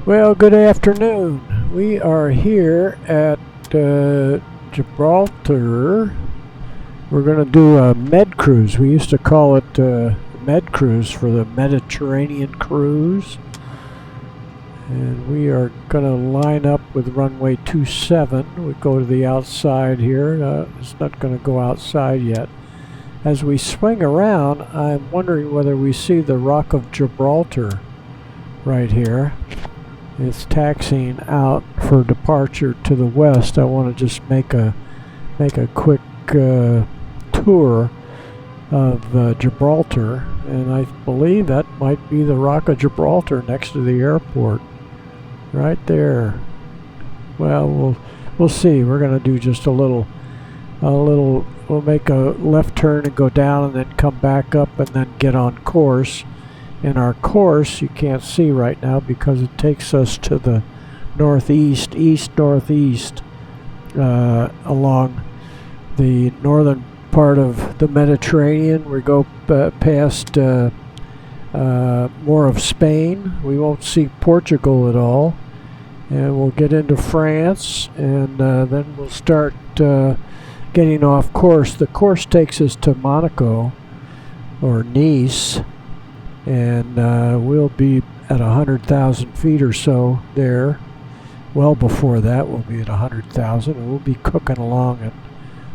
Well, good afternoon. We are here at Gibraltar. We're going to do a med cruise. We used to call it med cruise for the Mediterranean cruise. And we are going to line up with runway 27. We go to the outside here. It's not going to go outside yet. As we swing around, I'm wondering whether we see the Rock of Gibraltar right here. It's taxiing out for departure to the west. I want to just make a quick tour of Gibraltar, and I believe that might be the Rock of Gibraltar next to the airport, right there. Well, we'll see. We're going to do just a little. We'll make a left turn and go down, and then come back up, and then get on course. And our course you can't see right now because it takes us to the northeast, east-northeast, along the northern part of the Mediterranean. We go past more of Spain. We won't see Portugal at all. And we'll get into France, and then we'll start getting off course. The course takes us to Monaco or Nice. And we'll be at 100,000 feet or so there. Well before that, we'll be at 100,000, and we'll be cooking along at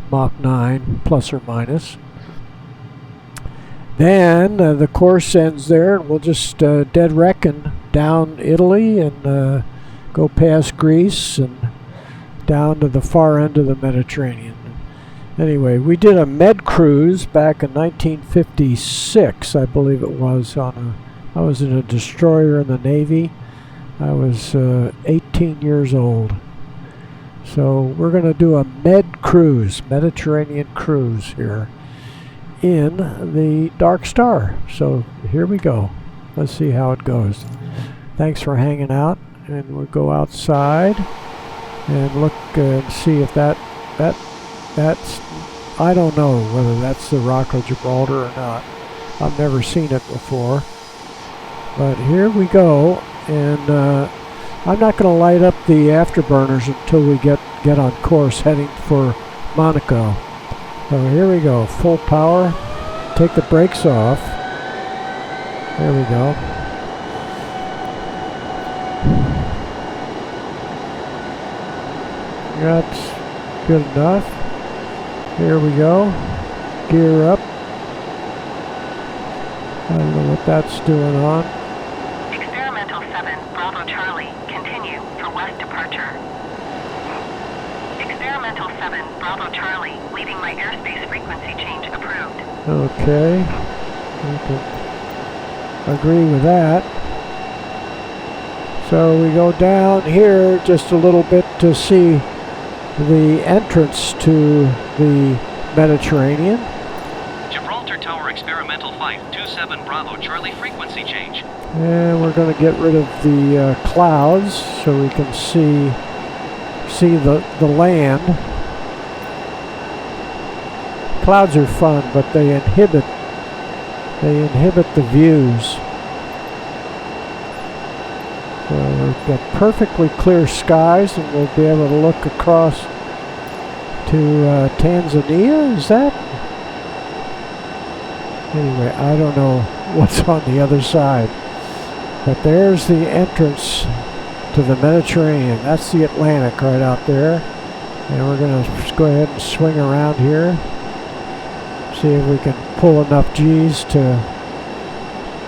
Mach 9, plus or minus. Then the course ends there, and we'll just dead reckon down Italy and go past Greece and down to the far end of the Mediterranean. Anyway, we did a med cruise back in 1956, I believe it was. I was in a destroyer in the Navy. I was 18 years old. So we're going to do a med cruise, Mediterranean cruise here in the Darkstar. So here we go. Let's see how it goes. Thanks for hanging out, and we'll go outside and look and see if that's, I don't know whether that's the Rock of Gibraltar or not. I've never seen it before. But here we go, and I'm not going to light up the afterburners until we get on course heading for Monaco. So here we go, full power. Take the brakes off. There we go. That's good enough. Here we go. Gear up. I don't know what that's doing on. Experimental 7, Bravo Charlie, continue for west departure. Experimental 7, Bravo Charlie, leaving my airspace frequency change approved. Okay. We can agree with that. So we go down here just a little bit to see the entrance to the Mediterranean. Gibraltar Tower Experimental Flight 27 Bravo Charlie frequency change. And we're going to get rid of the clouds so we can see the land. Clouds are fun, but they inhibit the views. So we've got perfectly clear skies, and we'll be able to look across to Tanzania. Is that? Anyway, I don't know what's on the other side. But there's the entrance to the Mediterranean. That's the Atlantic right out there. And we're going to go ahead and swing around here. See if we can pull enough G's to...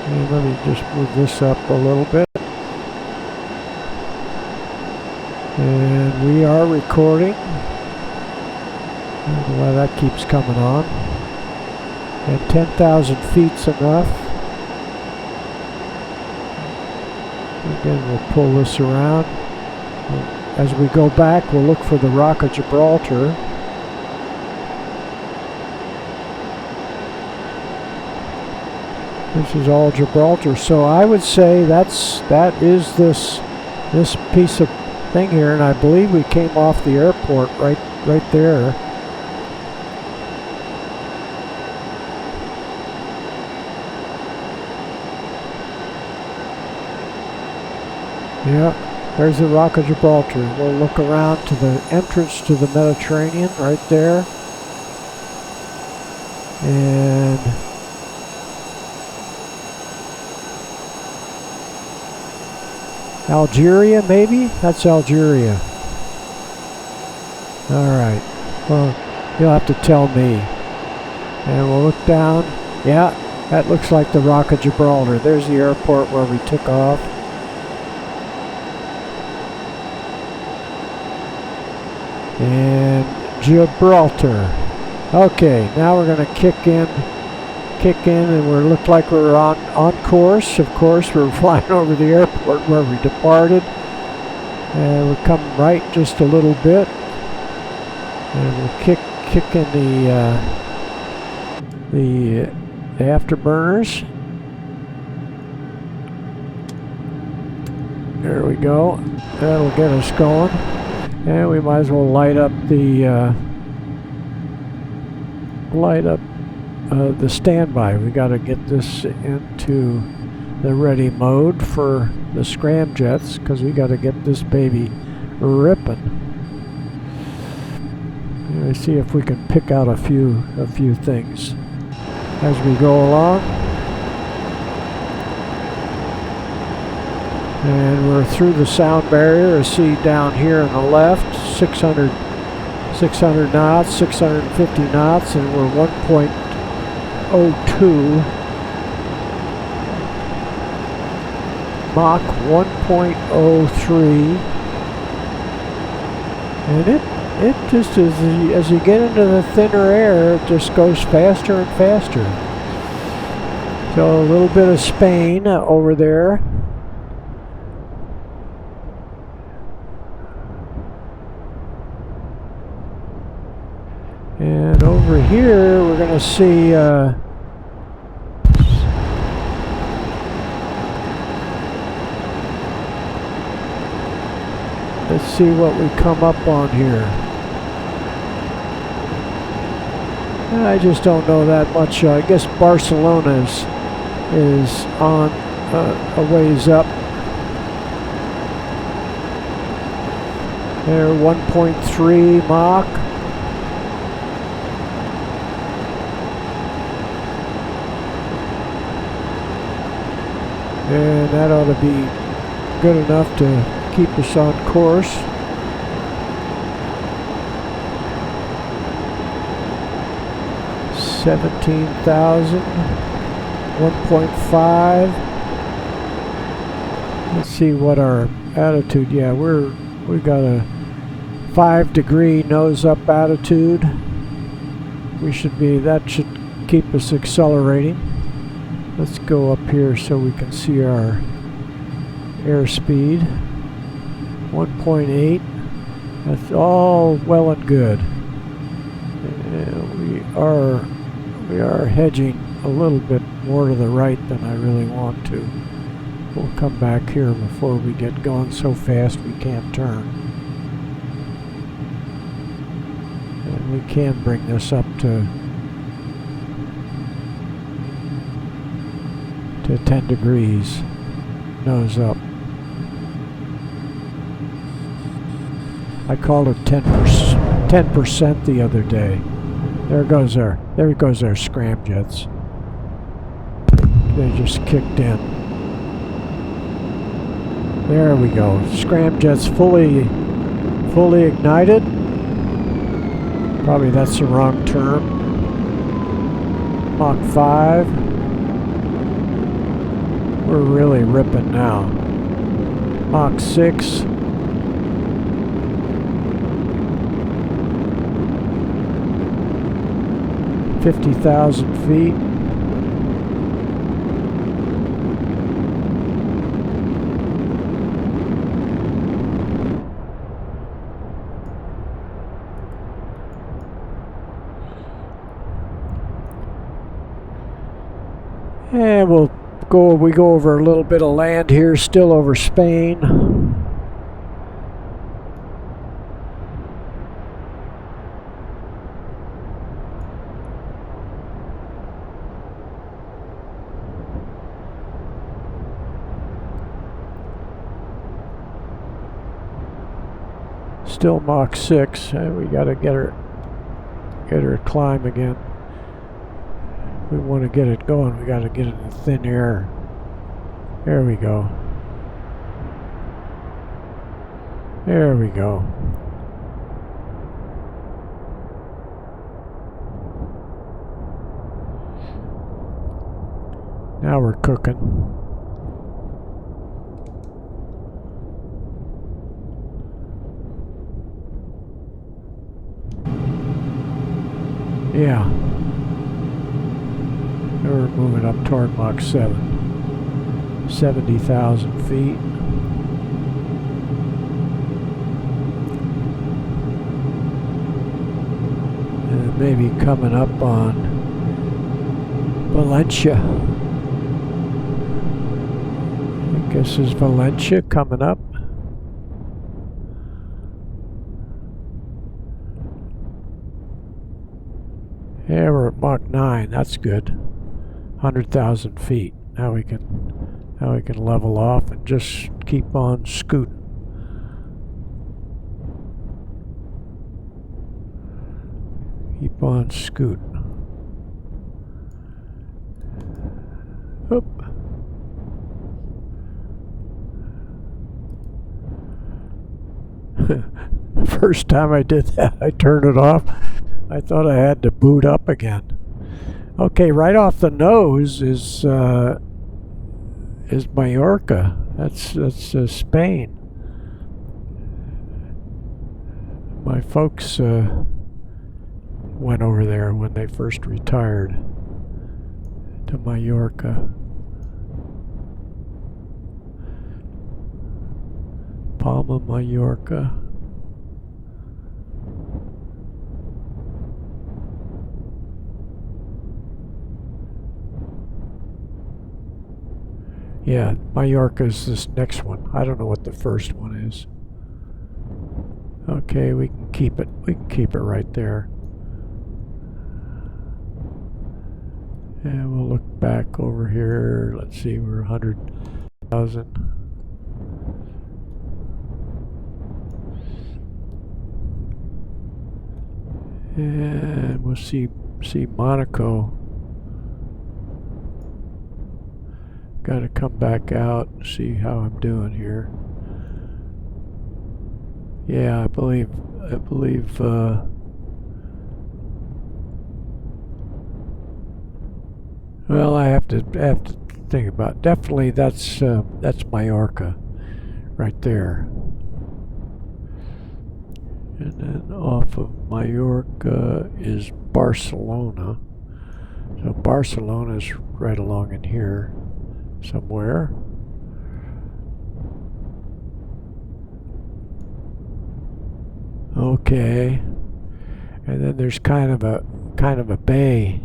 let me just move this up a little bit. And we are recording. I don't know why that keeps coming on. And 10,000 feet's enough. Again, we'll pull this around. As we go back, we'll look for the Rock of Gibraltar. This is all Gibraltar. So I would say that is this piece of thing here, and I believe we came off the airport right there. Yeah, there's the Rock of Gibraltar. We'll look around to the entrance to the Mediterranean right there. And Algeria, maybe? That's Algeria. Alright. Well, you'll have to tell me. And we'll look down. Yeah, that looks like the Rock of Gibraltar. There's the airport where we took off. And Gibraltar. Okay, now we're going to kick in, and we look like we're on course. Of course, we're flying over the airport where we departed. And we'll come right just a little bit. And we'll kick in the afterburners. There we go. That'll get us going. And we might as well light up the standby. We got to get this into the ready mode for the scramjets because we got to get this baby ripping. Let's see if we can pick out a few things as we go along. And we're through the sound barrier. See down here on the left, 600 knots, 650 knots, and we're 1.02. Mach 1.03. And it just, as you get into the thinner air, it just goes faster and faster. So a little bit of Spain over there. And over here, we're going to see let's see what we come up on here. I just don't know that much. I guess Barcelona is on a ways up. There, 1.3 Mach. And that ought to be good enough to keep us on course. $17,000, 1.5. Let's see what our attitude. Yeah, we got a 5-degree nose up attitude. That should keep us accelerating. Let's go up here so we can see our airspeed. 1.8. That's all well and good. We are hedging a little bit more to the right than I really want to. We'll come back here before we get going so fast we can't turn. And we can bring this up to 10 degrees, nose up. I called it 10% the other day. There goes our scramjets. They just kicked in. There we go. Scramjets fully ignited. Probably that's the wrong term. Mach 5. We're really ripping now. Mach 6. $50,000 feet. And we go over a little bit of land here, still over Spain. Still Mach 6. We gotta get her to climb again. We want to get it going. We gotta get it in thin air. There we go. There we go. Now we're cooking. Yeah. We're moving up toward Mach 7. 70,000 feet. And maybe coming up on Valencia. I guess is Valencia coming up. Yeah, we're at Mach 9. That's good. 100,000 feet. Now we can level off and just keep on scooting. Keep on scooting. Oop. First time I did that, I turned it off. I thought I had to boot up again. Okay, right off the nose is Mallorca. That's Spain. My folks went over there when they first retired to Mallorca. Palma, Mallorca. Yeah, Mallorca is this next one. I don't know what the first one is. Okay, we can keep it. We can keep it right there. And we'll look back over here. Let's see, we're 100,000. And we'll see Monaco. Got to come back out and see how I'm doing here. Yeah, I believe. Well, I have to think about. Definitely, that's Mallorca, right there. And then off of Mallorca is Barcelona. So Barcelona's right along in here somewhere. Okay. And then there's kind of a bay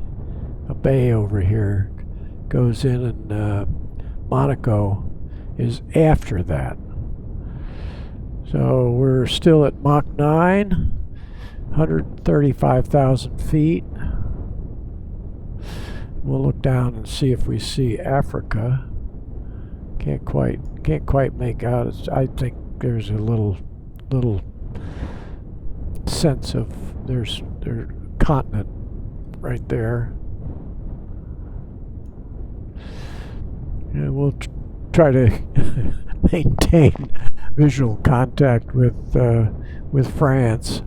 over here. Goes in, and Monaco is after that. So we're still at Mach 9, 135,000 feet. We'll look down and see if we see Africa. Can't quite make out. I think there's a little sense of there's continent right there. And we'll try to maintain visual contact with France.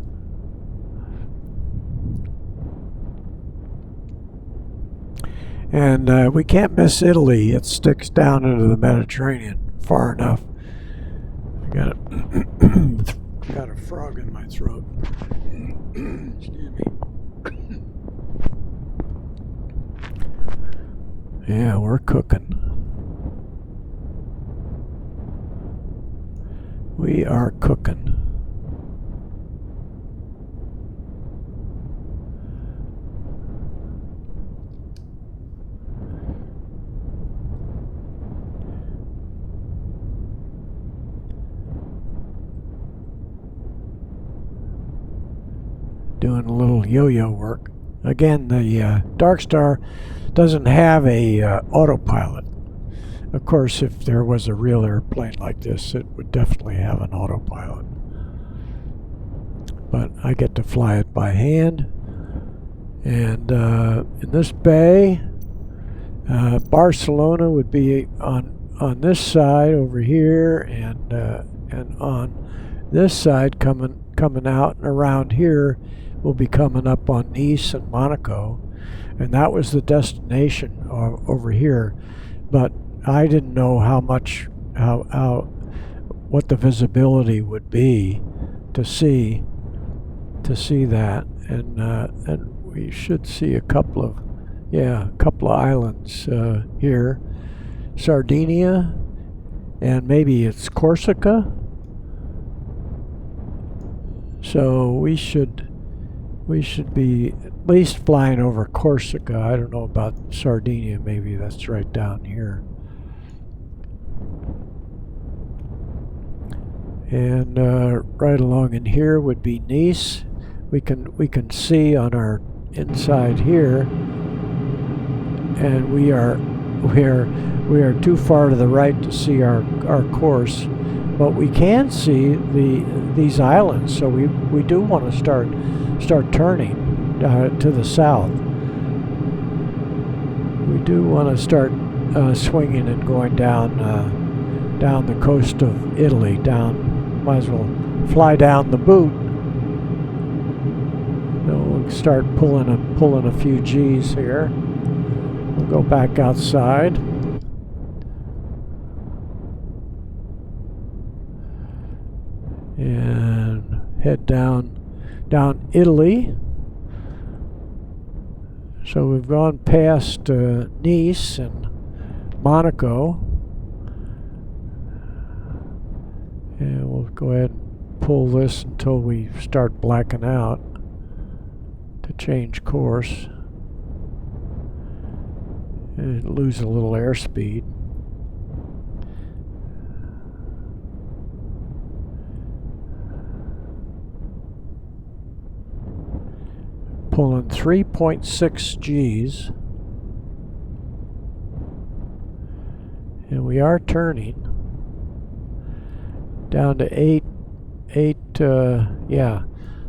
And we can't miss Italy. It sticks down into the Mediterranean far enough. I got a frog in my throat. Excuse me. Yeah, we're cooking. We are cooking. Doing a little yo-yo work. Again, the Darkstar doesn't have a autopilot. Of course, if there was a real airplane like this, it would definitely have an autopilot. but I get to fly it by hand. And in this bay, Barcelona would be on this side over here, and on this side coming out and around here will be coming up on Nice and Monaco, and that was the destination over here. But I didn't know what the visibility would be to see that, and we should see a couple of islands here, Sardinia, and maybe it's Corsica. So we should be at least flying over Corsica. I don't know about Sardinia. Maybe that's right down here. And right along in here would be Nice. We can see on our inside here, and we are too far to the right to see our course, but we can see these islands. So we do want to start turning to the south. We do want to start swinging and going down the coast of Italy. Might as well fly down the boot. We'll start pulling a few G's here. We'll go back outside. And head down Italy. So we've gone past Nice and Monaco. And we'll go ahead and pull this until we start blacking out to change course and lose a little airspeed. Pulling 3.6 G's, and we are turning down to 8, yeah.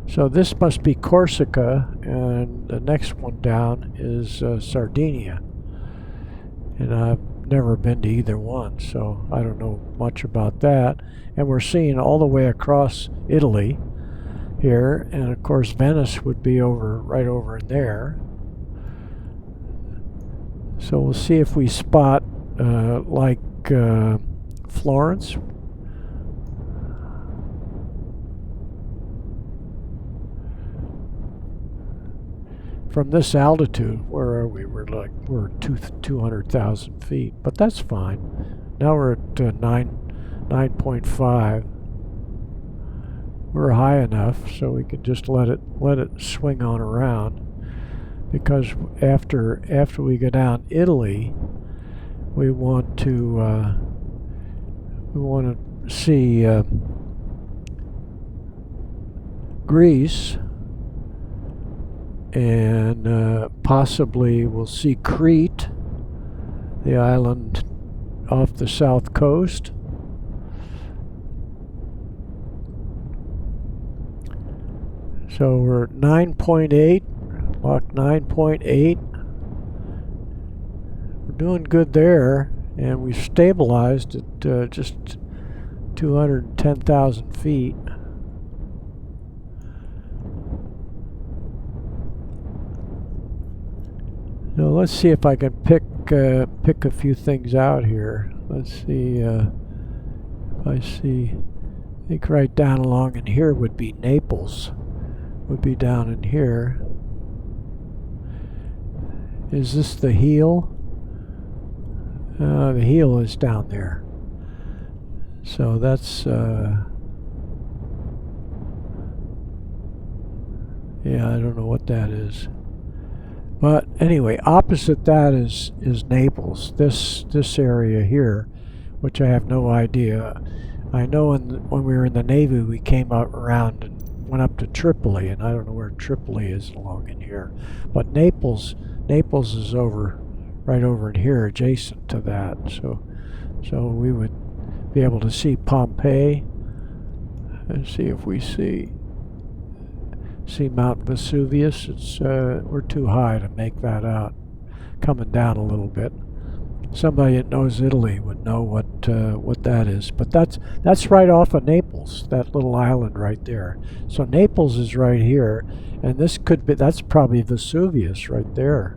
So this must be Corsica, and the next one down is Sardinia. And I've never been to either one, so I don't know much about that. And we're seeing all the way across Italy here, and of course Venice would be right over in there. So we'll see if we spot like Florence. From this altitude, where are we? We're 200,000 feet, but that's fine. Now we're at 9.5. We're high enough, so we can just let it swing on around. Because after we go down Italy, we want to see Greece. And possibly we'll see Crete, the island off the south coast. So we're at 9.8, Mach 9.8. We're doing good there, and we've stabilized at just 210,000 feet. Now let's see if I can pick a few things out here. Let's see if I see. I think right down along in here would be Naples. Would be down in here. Is this the heel? The heel is down there. So that's yeah, I don't know what that is. But anyway, opposite that is Naples. This area here, which I have no idea. I know when we were in the Navy, we came out around and went up to Tripoli, and I don't know where Tripoli is along in here. But Naples is right over in here, adjacent to that. So we would be able to see Pompeii. And see if we see See Mount Vesuvius? It's we're too high to make that out. Coming down a little bit. Somebody that knows Italy would know what that is. But that's right off of Naples, that little island right there. So Naples is right here, and this could be, that's probably Vesuvius right there.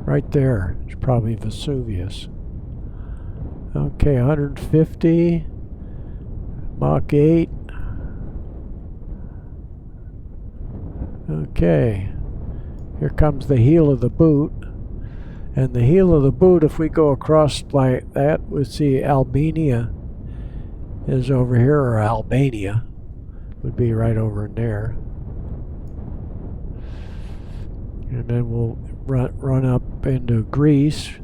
Right there, it's probably Vesuvius. Okay, 150, Mach 8. Okay, here comes the heel of the boot. And the heel of the boot, if we go across like that, we see Albania is over here, or Albania would be right over in there. And then we'll run up into Greece.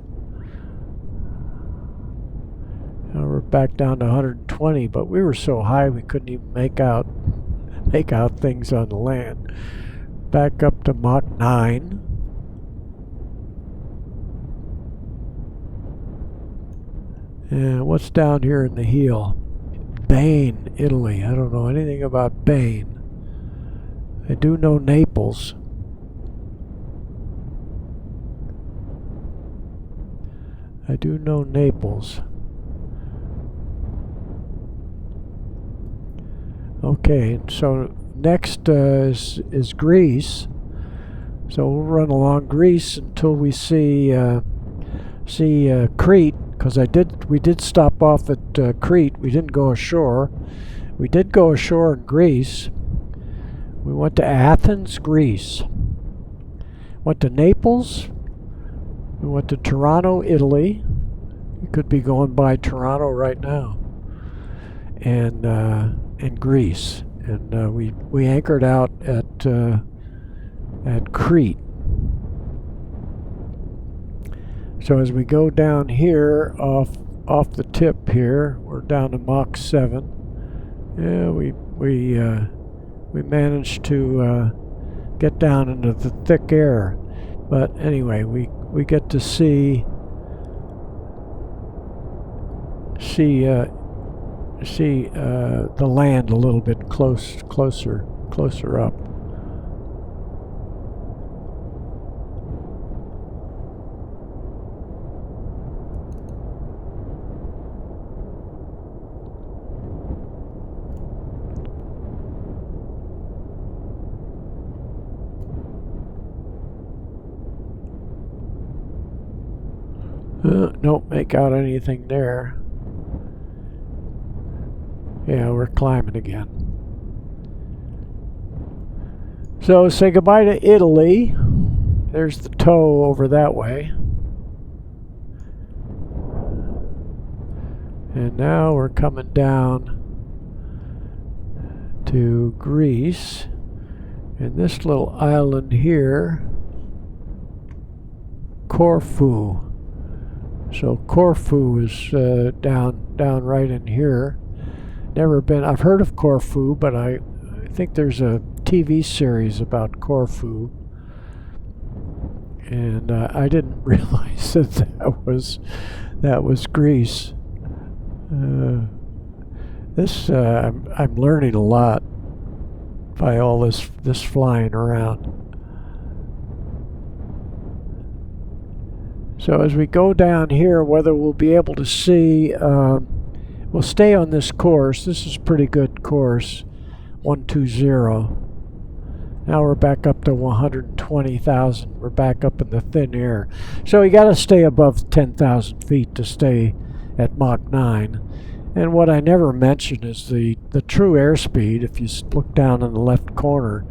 Now we're back down to 120, but we were so high we couldn't even make out things on the land. Back up to Mach 9. And what's down here in the heel? Bain, Italy. I don't know anything about Bain. I do know Naples. I do know Naples. Okay, so next is Greece. So we'll run along Greece until we see Crete. Because we did stop off at Crete. We didn't go ashore. We did go ashore in Greece. We went to Athens, Greece. Went to Naples. We went to Taranto, Italy. We could be going by Taranto right now. And Greece. And we anchored out at Crete. So as we go down here off the tip here, we're down to Mach 7. Yeah, we managed to get down into the thick air. But anyway, we get to see the land a little bit closer up. Don't make out anything there. Yeah, we're climbing again. So say goodbye to Italy. There's the toe over that way. And now we're coming down to Greece. And this little island here, Corfu. So Corfu is down right in here. Never been. I've heard of Corfu, but I think there's a TV series about Corfu, and I didn't realize that was Greece. I'm learning a lot by all this flying around. So as we go down here, whether we'll be able to see, we'll stay on this course. This is a pretty good course, 120. Now we're back up to 120,000. We're back up in the thin air. So you got to stay above 10,000 feet to stay at Mach 9. And what I never mentioned is the true airspeed. If you look down in the left corner,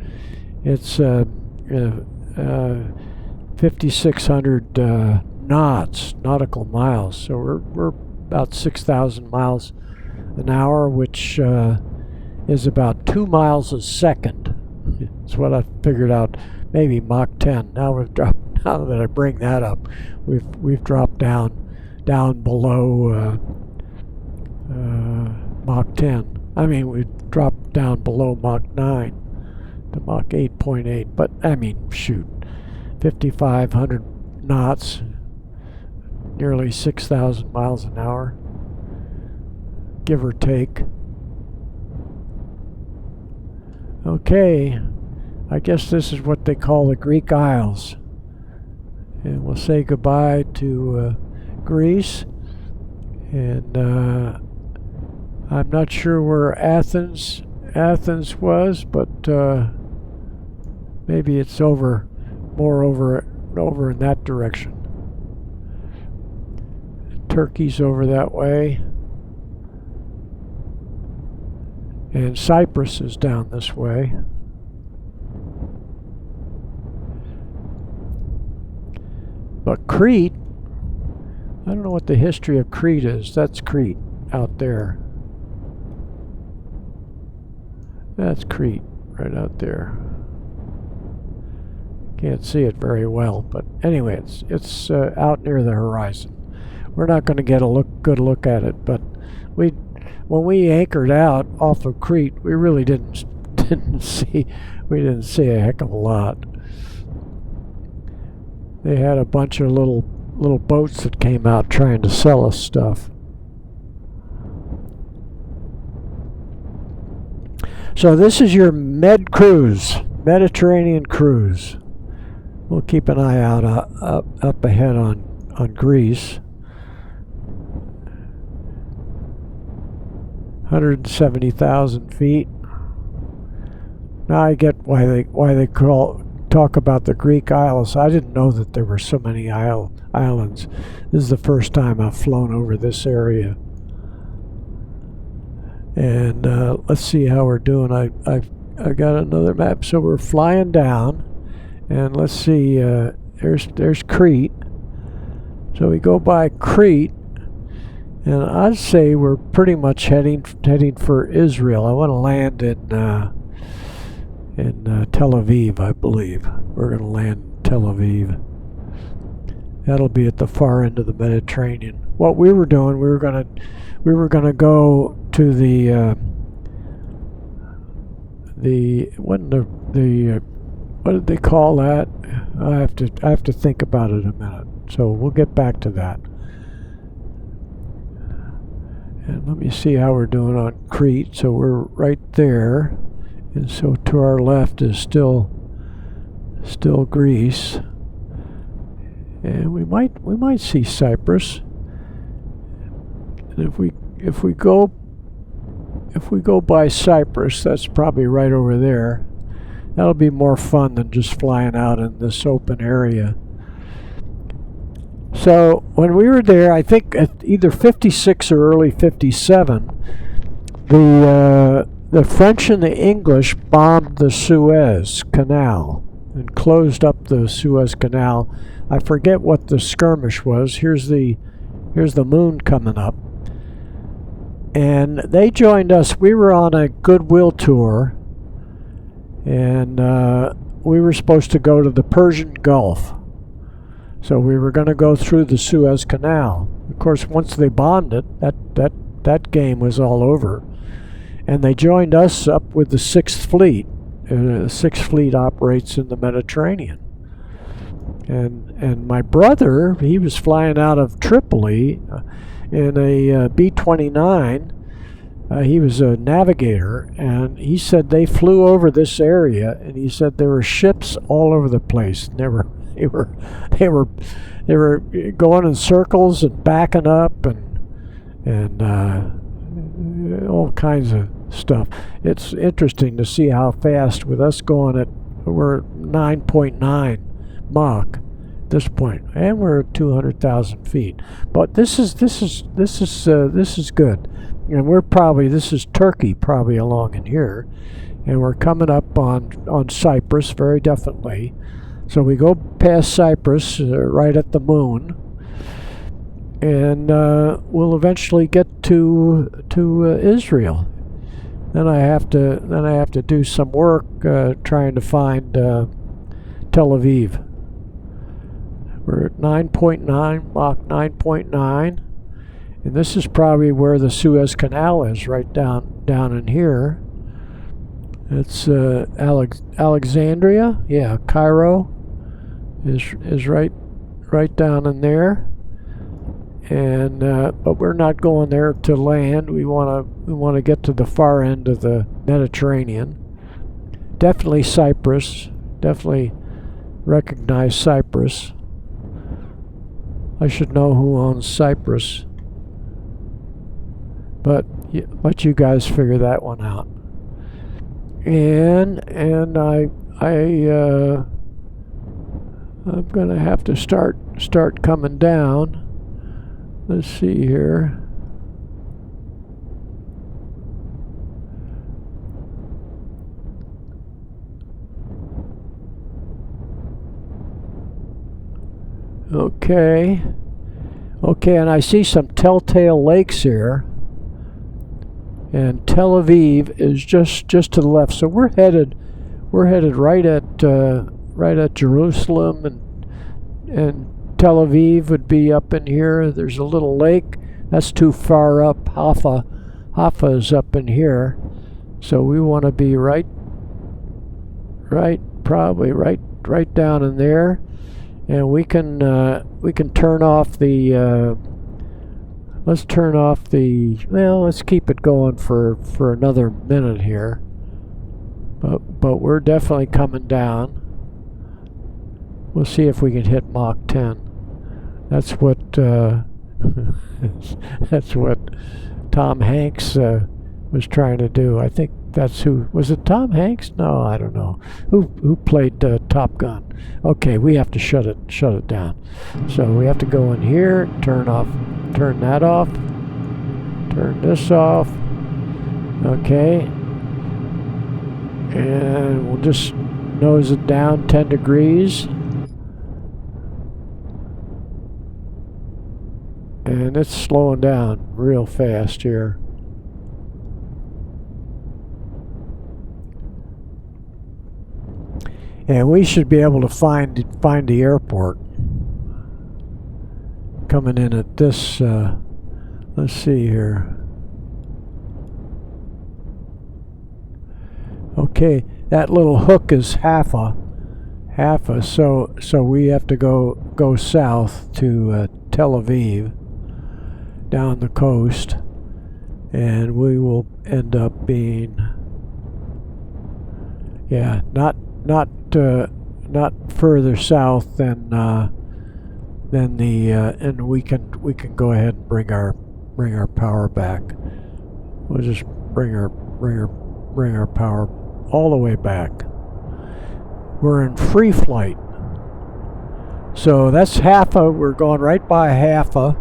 it's 5,600 knots, nautical miles. So we're about 6,000 miles an hour, which is about 2 miles a second. That's what I figured out. Maybe Mach 10. Now we've dropped. Now that I bring that up, we've dropped down below Mach 10. I mean, we dropped down below Mach 9 to Mach 8.8. But I mean, shoot, 5,500 knots, nearly 6,000 miles an hour, give or take. Okay, I guess this is what they call the Greek Isles. And we'll say goodbye to Greece. And I'm not sure where Athens was, but maybe it's over in that direction. Turkey's over that way. And Cyprus is down this way. But Crete, I don't know what the history of Crete is. That's Crete out there. That's Crete right out there. Can't see it very well, but anyway, it's out near the horizon. We're not going to get a good look at it, but when we anchored out off of Crete, we really didn't see a heck of a lot. They had a bunch of little boats that came out trying to sell us stuff. So this is your Mediterranean cruise. We'll keep an eye out up ahead on Greece. 170,000 feet. Now I get why they talk about the Greek Isles. I didn't know that there were so many islands. This is the first time I've flown over this area. And let's see how we're doing. I got another map. So we're flying down, and let's see. There's Crete. So we go by Crete, and I'd say we're pretty much heading for Israel. I want to land in Tel Aviv, I believe. We're going to land in Tel Aviv. That'll be at the far end of the Mediterranean. What we were doing, we were going to go to what did they call that? I have to think about it a minute. So we'll get back to that. And let me see how we're doing on Crete. So we're right there, and so to our left is still Greece, and we might see Cyprus. And if we go by Cyprus, that's probably right over there. That'll be more fun than just flying out in this open area. So when we were there, I think at either 56 or early 57, the French and the English bombed the Suez Canal and closed up the Suez Canal. I forget what the skirmish was. Here's the moon coming up. And they joined us. We were on a goodwill tour, and we were supposed to go to the Persian Gulf. So we were going to go through the Suez Canal. Of course, once they bombed it, that game was all over. And they joined us up with the 6th Fleet. The 6th Fleet operates in the Mediterranean. And my brother, he was flying out of Tripoli in a B-29. He was a navigator, and he said they flew over this area, and he said there were ships all over the place. They were going in circles and backing up and all kinds of stuff. It's interesting to see how fast, with us going at, we're 9.9 Mach at this point, and we're at 200,000 feet. But this is good. And this is Turkey probably along in here, and we're coming up on Cyprus very definitely. So we go past Cyprus, right at the moon, and we'll eventually get to Israel. Then I have to do some work trying to find Tel Aviv. We're at 9.9 Mach 9.9, and this is probably where the Suez Canal is, right down in here. It's Alexandria, yeah, Cairo is right down in there, and but we're not going there to land. We want to get to the far end of the Mediterranean, definitely Cyprus. Definitely recognize Cyprus. I should know who owns Cyprus. But let you guys figure that one out. And I'm gonna have to start coming down. Let's see here. Okay, and I see some telltale lakes here. And Tel Aviv is just to the left, so we're headed right at Jerusalem, and Tel Aviv would be up in here. There's a little lake that's too far up. Haifa is up in here, so we want to be probably right down in there, and we can turn off the. Let's turn off the, well, let's keep it going for another minute here. But we're definitely coming down. We'll see if we can hit Mach 10. That's what that's what Tom Hanks was trying to do. I think that's who, was it Tom Hanks? No, I don't know. Who played Top Gun? Okay, we have to shut it down. So we have to go in here, turn that off, turn this off. Okay, and we'll just nose it down 10 degrees, and it's slowing down real fast here. And we should be able to find the airport coming in at this, let's see here. Okay, that little hook is Haifa, so we have to go south to Tel Aviv, down the coast, and we will end up being, yeah, not further south than the and we can go ahead and bring our power back. We'll just bring our power all the way back. We're in free flight, so that's Haifa. We're going right by Haifa,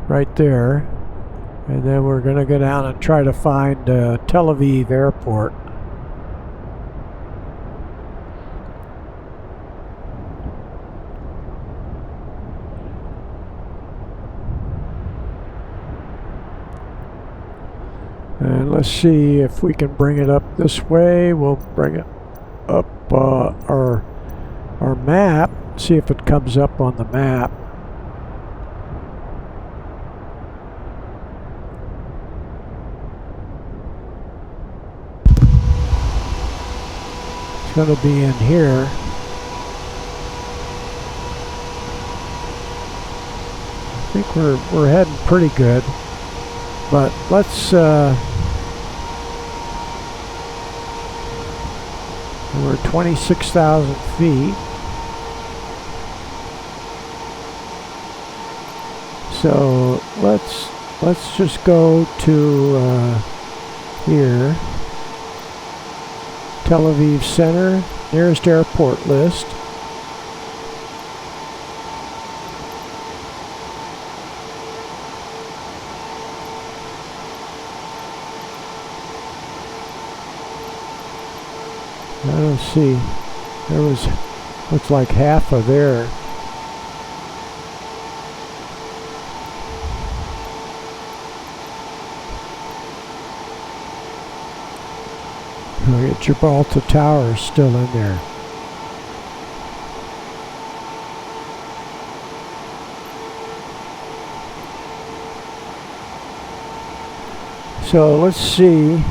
right there, and then we're gonna go down and try to find Tel Aviv airport. And let's see if we can bring it up this way. We'll bring it up our map, see if it comes up on the map. It's going to be in here. I think we're heading pretty good, but let's we're 26,000 feet. So let's just go to here. Tel Aviv Center, nearest airport list. I don't see. There was, looks like half of there. Look at Gibraltar Tower is still in there. So let's see.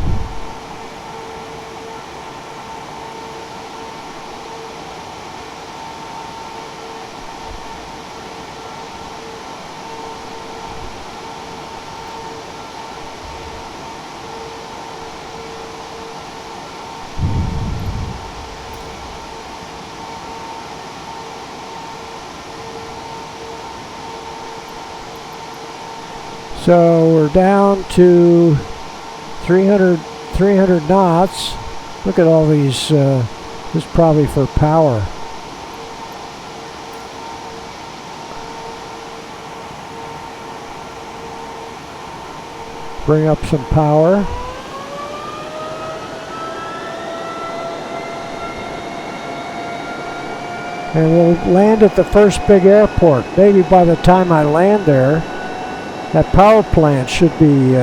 So we're down to 300 knots. Look at all these. This is probably for power. Bring up some power. And we'll land at the first big airport. Maybe by the time I land there, that power plant should be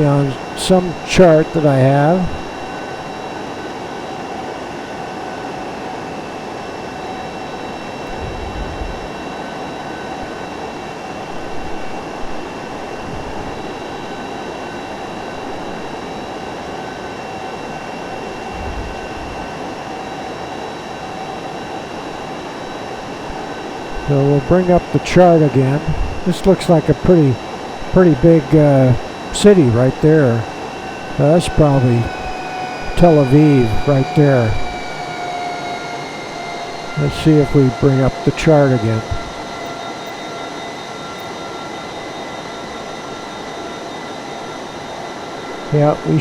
on some chart that I have. So we'll bring up the chart again. This looks like a pretty big city right there. That's probably Tel Aviv right there. Let's see if we bring up the chart again. Yeah, we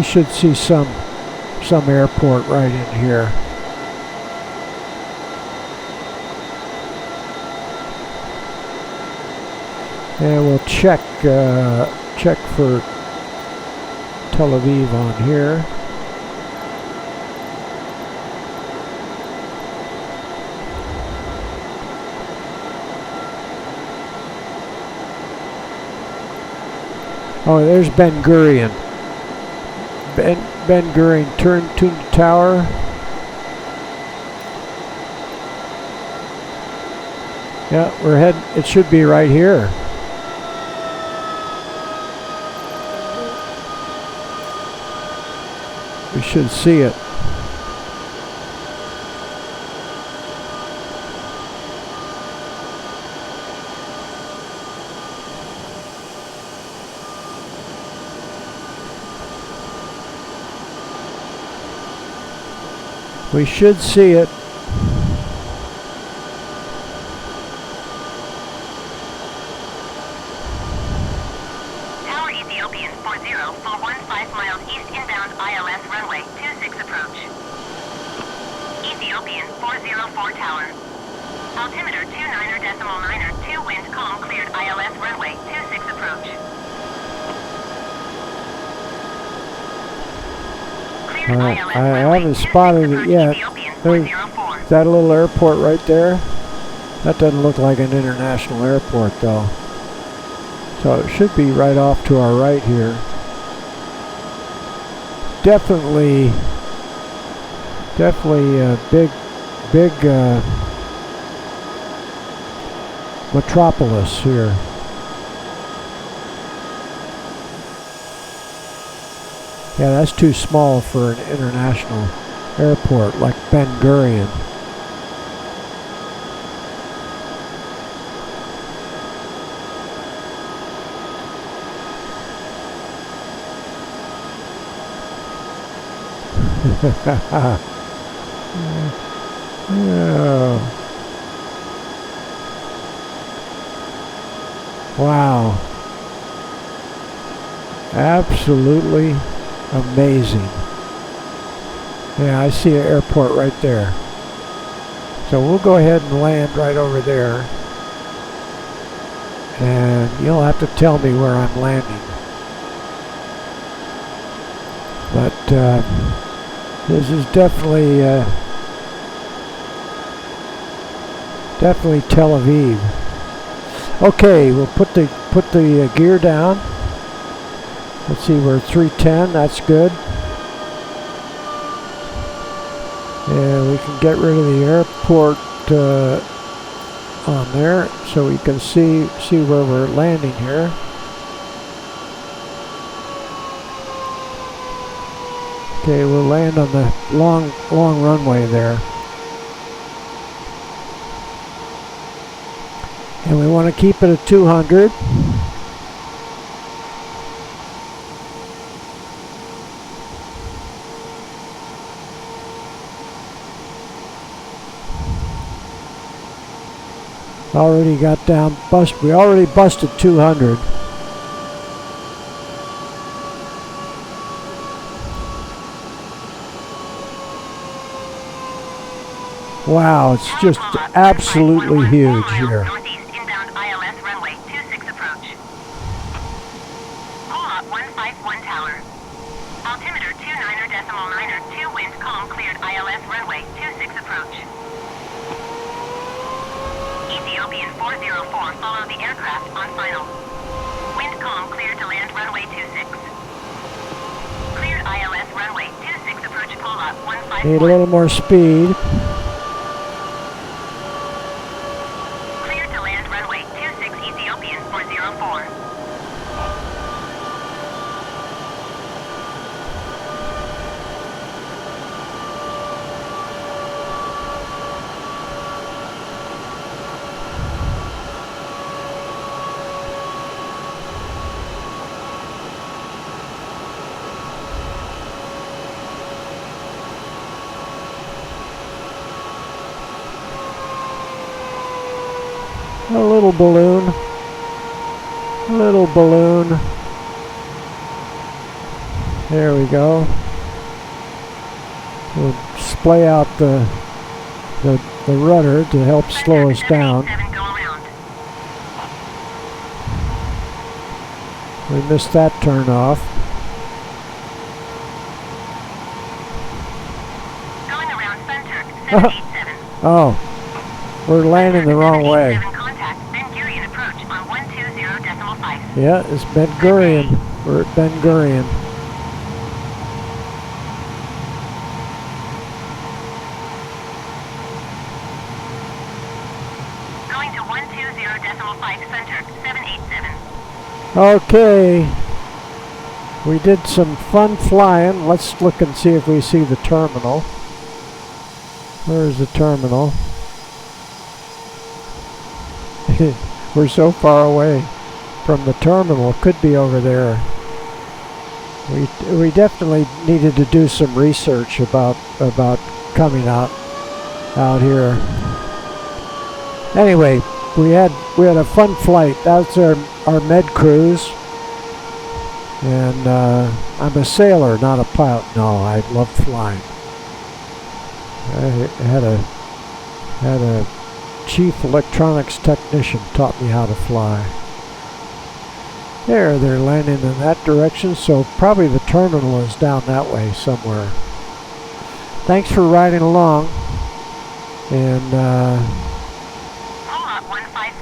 should see some airport right in here. And we'll check for Tel Aviv on here. Oh, there's Ben Gurion. Ben Gurion turned to the tower. Yeah, we're heading. It should be right here. We should see it. We should see it. Tower Ethiopian 40, full 15 miles east inbound ILS runway 26 approach. Ethiopian 404 tower. Altimeter 29er.9er, 2 wind calm cleared ILS runway 26 approach. All right, I haven't spotted it yet. There's that little airport right there. That doesn't look like an international airport though. So it should be right off to our right here. Definitely a big metropolis here. Yeah, that's too small for an international airport like Ben Gurion. Oh. Wow. Absolutely amazing. Yeah, I see an airport right there. So we'll go ahead and land right over there. And you'll have to tell me where I'm landing. But this is definitely Tel Aviv. Okay, we'll put the gear down. Let's see, we're 310. That's good. And we can get rid of the airport on there, so we can see where we're landing here. Okay, we'll land on the long runway there. And we want to keep it at 200. Already got down, we already busted 200. Wow, it's just absolutely huge here. Northeast inbound ILS runway 26 approach. Pull up 151 tower. Altimeter 29er.9er, 2 wind calm cleared ILS runway 26 approach. Ethiopian 404, follow the aircraft on final. Wind calm cleared to land runway 26. Cleared ILS runway 26 approach, pull up 151. Need a little more speed. Cleared to land runway 26 Ethiopian 404. A little balloon. Little balloon. There we go. We'll splay out the rudder to help slow us down. We missed that turn off. Going around Sunturk 787. Oh, we're landing the wrong way. Yeah, it's Ben Gurion. We're at Ben Gurion. Going to 120.5 Sunturk 787. Okay. We did some fun flying. Let's look and see if we see the terminal. Where's the terminal? We're so far away from the terminal. Could be over there. We definitely needed to do some research about coming out here. Anyway, we had a fun flight. That's our med cruise. And I'm a sailor, not a pilot. No, I love flying. I had a chief electronics technician taught me how to fly. There, they're landing in that direction, so probably the terminal is down that way somewhere. Thanks for riding along, and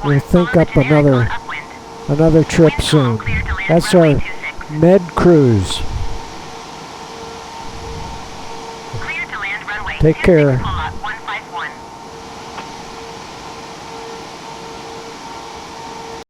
we'll think up another trip soon. That's our med cruise. Take care.